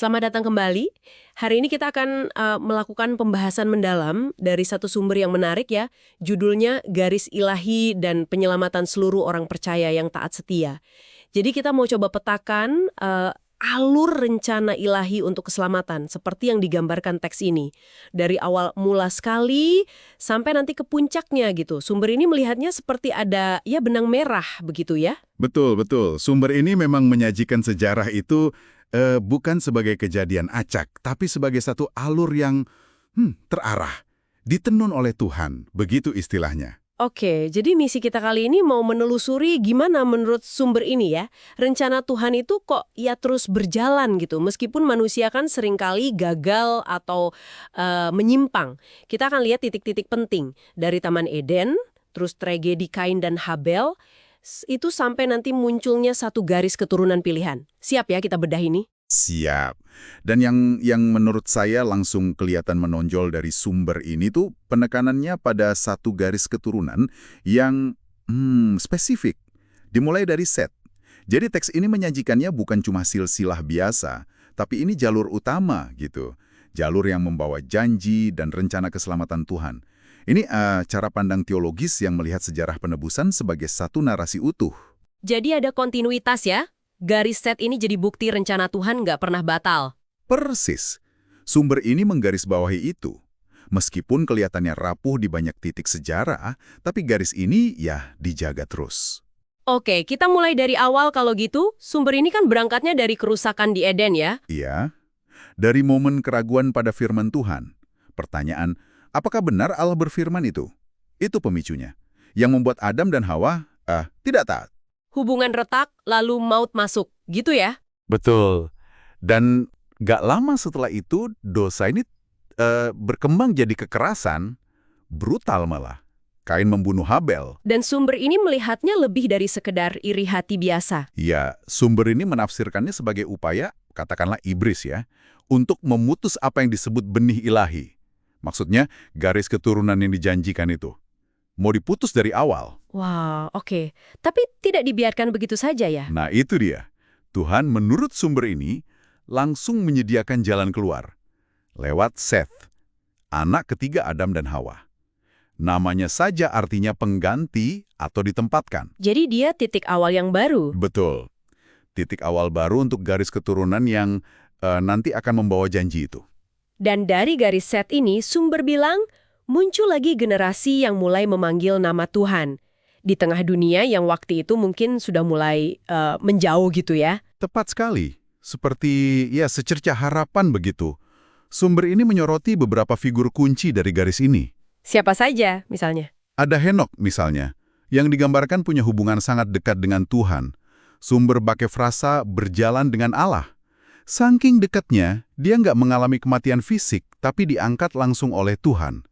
Selamat datang kembali. Hari ini kita akan melakukan pembahasan mendalam dari satu sumber yang menarik ya. Judulnya Garis Ilahi dan Penyelamatan Seluruh Orang Percaya yang Taat Setia. Jadi kita mau coba petakan alur rencana ilahi untuk keselamatan seperti yang digambarkan teks ini. Dari awal mula sekali sampai nanti ke puncaknya gitu. Sumber ini melihatnya seperti ada ya benang merah begitu ya. Betul, betul. Sumber ini memang menyajikan sejarah itu bukan sebagai kejadian acak, tapi sebagai satu alur yang terarah, ditenun oleh Tuhan, begitu istilahnya. Oke, jadi misi kita kali ini mau menelusuri gimana menurut sumber ini ya, rencana Tuhan itu kok ya terus berjalan gitu, meskipun manusia kan seringkali gagal atau menyimpang. Kita akan lihat titik-titik penting, dari Taman Eden, terus tragedi Kain dan Habel, itu sampai nanti munculnya satu garis keturunan pilihan. Siap ya kita bedah ini? Siap. Dan yang menurut saya langsung kelihatan menonjol dari sumber ini tuh penekanannya pada satu garis keturunan yang spesifik. Dimulai dari Set. Jadi teks ini menyajikannya bukan cuma silsilah biasa, tapi ini jalur utama gitu. Jalur yang membawa janji dan rencana keselamatan Tuhan. Ini cara pandang teologis yang melihat sejarah penebusan sebagai satu narasi utuh. Jadi ada kontinuitas ya? Garis Set ini jadi bukti rencana Tuhan nggak pernah batal. Persis. Sumber ini menggarisbawahi itu. Meskipun kelihatannya rapuh di banyak titik sejarah, tapi garis ini ya dijaga terus. Oke, kita mulai dari awal kalau gitu. Sumber ini kan berangkatnya dari kerusakan di Eden ya? Iya. Dari momen keraguan pada firman Tuhan. Pertanyaan, apakah benar Allah berfirman itu? Itu pemicunya. Yang membuat Adam dan Hawa tidak taat. Hubungan retak, lalu maut masuk. Gitu ya? Betul. Dan gak lama setelah itu, dosa ini berkembang jadi kekerasan, brutal malah. Kain membunuh Habel. Dan sumber ini melihatnya lebih dari sekedar iri hati biasa. Ya, sumber ini menafsirkannya sebagai upaya, katakanlah iblis ya, untuk memutus apa yang disebut benih ilahi. Maksudnya, garis keturunan yang dijanjikan itu. Mau diputus dari awal. Wah, oke. Tapi tidak dibiarkan begitu saja ya? Nah, itu dia. Tuhan menurut sumber ini langsung menyediakan jalan keluar. Lewat Seth, anak ketiga Adam dan Hawa. Namanya saja artinya pengganti atau ditempatkan. Jadi dia titik awal yang baru. Betul. Titik awal baru untuk garis keturunan yang nanti akan membawa janji itu. Dan dari garis Set ini, sumber bilang, muncul lagi generasi yang mulai memanggil nama Tuhan. Di tengah dunia yang waktu itu mungkin sudah mulai menjauh gitu ya. Tepat sekali. Seperti ya secercah harapan begitu. Sumber ini menyoroti beberapa figur kunci dari garis ini. Siapa saja misalnya? Ada Henok misalnya, yang digambarkan punya hubungan sangat dekat dengan Tuhan. Sumber pakai frasa berjalan dengan Allah. Saking dekatnya, dia nggak mengalami kematian fisik, tapi diangkat langsung oleh Tuhan.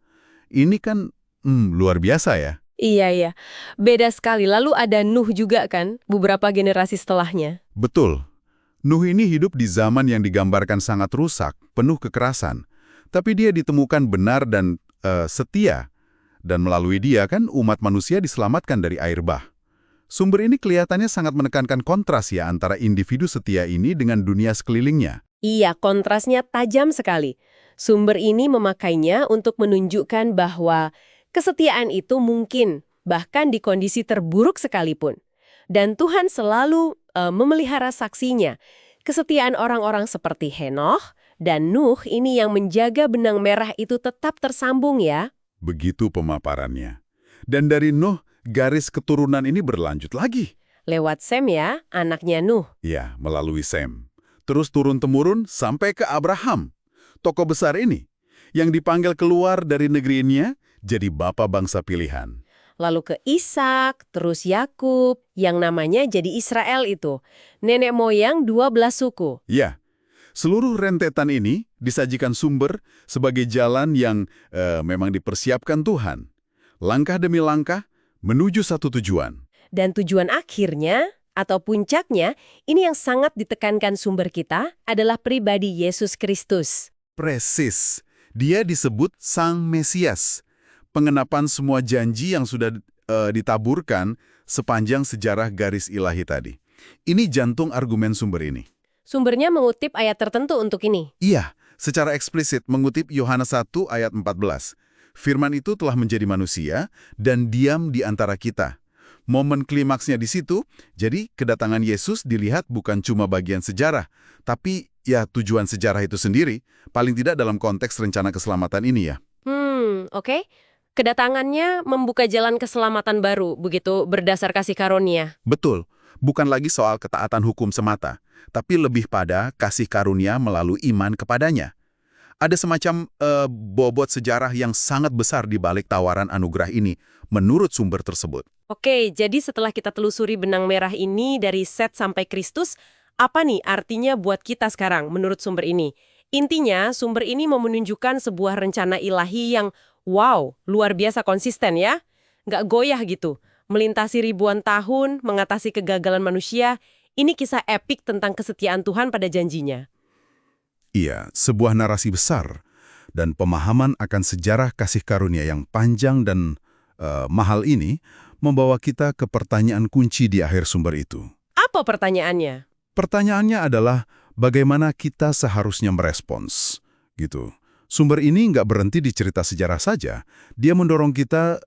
Ini kan luar biasa ya. Iya. Beda sekali. Lalu ada Nuh juga kan, beberapa generasi setelahnya. Betul. Nuh ini hidup di zaman yang digambarkan sangat rusak, penuh kekerasan. Tapi dia ditemukan benar dan setia. Dan melalui dia kan umat manusia diselamatkan dari air bah. Sumber ini kelihatannya sangat menekankan kontras ya antara individu setia ini dengan dunia sekelilingnya. Iya, kontrasnya tajam sekali. Sumber ini memakainya untuk menunjukkan bahwa kesetiaan itu mungkin, bahkan di kondisi terburuk sekalipun. Dan Tuhan selalu memelihara saksinya. Kesetiaan orang-orang seperti Henokh dan Nuh ini yang menjaga benang merah itu tetap tersambung ya. Begitu pemaparannya. Dan dari Nuh, garis keturunan ini berlanjut lagi. Lewat Sem ya, anaknya Nuh. Ya, melalui Sem. Terus turun-temurun sampai ke Abraham. Tokoh besar ini, yang dipanggil keluar dari negerinya, jadi bapa bangsa pilihan. Lalu ke Ishak, terus Yakub, yang namanya jadi Israel itu. Nenek moyang 12 suku. Ya, seluruh rentetan ini disajikan sumber sebagai jalan yang memang dipersiapkan Tuhan. Langkah demi langkah menuju satu tujuan. Dan tujuan akhirnya, atau puncaknya, ini yang sangat ditekankan sumber kita, adalah pribadi Yesus Kristus. Presis. Dia disebut Sang Mesias. Pengenapan semua janji yang sudah ditaburkan sepanjang sejarah garis ilahi tadi. Ini jantung argumen sumber ini. Sumbernya mengutip ayat tertentu untuk ini. Iya, secara eksplisit mengutip Yohanes 1 ayat 14. Firman itu telah menjadi manusia dan diam di antara kita. Momen klimaksnya di situ, jadi kedatangan Yesus dilihat bukan cuma bagian sejarah, tapi ya tujuan sejarah itu sendiri, paling tidak dalam konteks rencana keselamatan ini ya. Oke. Kedatangannya membuka jalan keselamatan baru, begitu berdasar kasih karunia. Betul, bukan lagi soal ketaatan hukum semata, tapi lebih pada kasih karunia melalui iman kepadanya. Ada semacam bobot sejarah yang sangat besar di balik tawaran anugerah ini, menurut sumber tersebut. Oke, jadi setelah kita telusuri benang merah ini dari Set sampai Kristus, apa nih artinya buat kita sekarang menurut sumber ini? Intinya, sumber ini mau menunjukkan sebuah rencana ilahi yang, wow, luar biasa konsisten ya. Nggak goyah gitu. Melintasi ribuan tahun, mengatasi kegagalan manusia, ini kisah epik tentang kesetiaan Tuhan pada janjinya. Iya, sebuah narasi besar dan pemahaman akan sejarah kasih karunia yang panjang dan mahal ini membawa kita ke pertanyaan kunci di akhir sumber itu. Apa pertanyaannya? Pertanyaannya adalah bagaimana kita seharusnya merespons, gitu. Sumber ini nggak berhenti di cerita sejarah saja, dia mendorong kita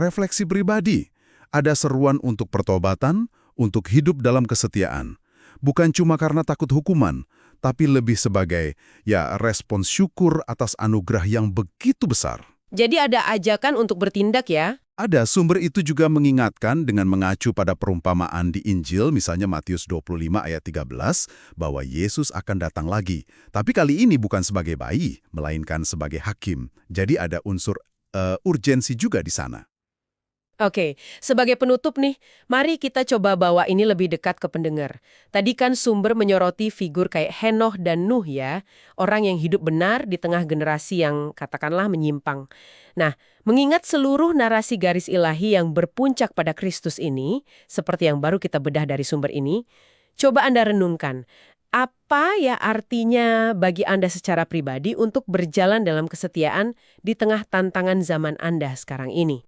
refleksi pribadi. Ada seruan untuk pertobatan, untuk hidup dalam kesetiaan. Bukan cuma karena takut hukuman, tapi lebih sebagai ya respons syukur atas anugerah yang begitu besar. Jadi ada ajakan untuk bertindak ya? Ada sumber itu juga mengingatkan dengan mengacu pada perumpamaan di Injil, misalnya Matius 25 ayat 13, bahwa Yesus akan datang lagi. Tapi kali ini bukan sebagai bayi, melainkan sebagai hakim. Jadi ada unsur urgensi juga di sana. Oke, sebagai penutup nih, mari kita coba bawa ini lebih dekat ke pendengar. Tadi kan sumber menyoroti figur kayak Henoh dan Nuh ya, orang yang hidup benar di tengah generasi yang katakanlah menyimpang. Nah, mengingat seluruh narasi garis ilahi yang berpuncak pada Kristus ini, seperti yang baru kita bedah dari sumber ini, coba Anda renungkan, apa ya artinya bagi Anda secara pribadi untuk berjalan dalam kesetiaan di tengah tantangan zaman Anda sekarang ini?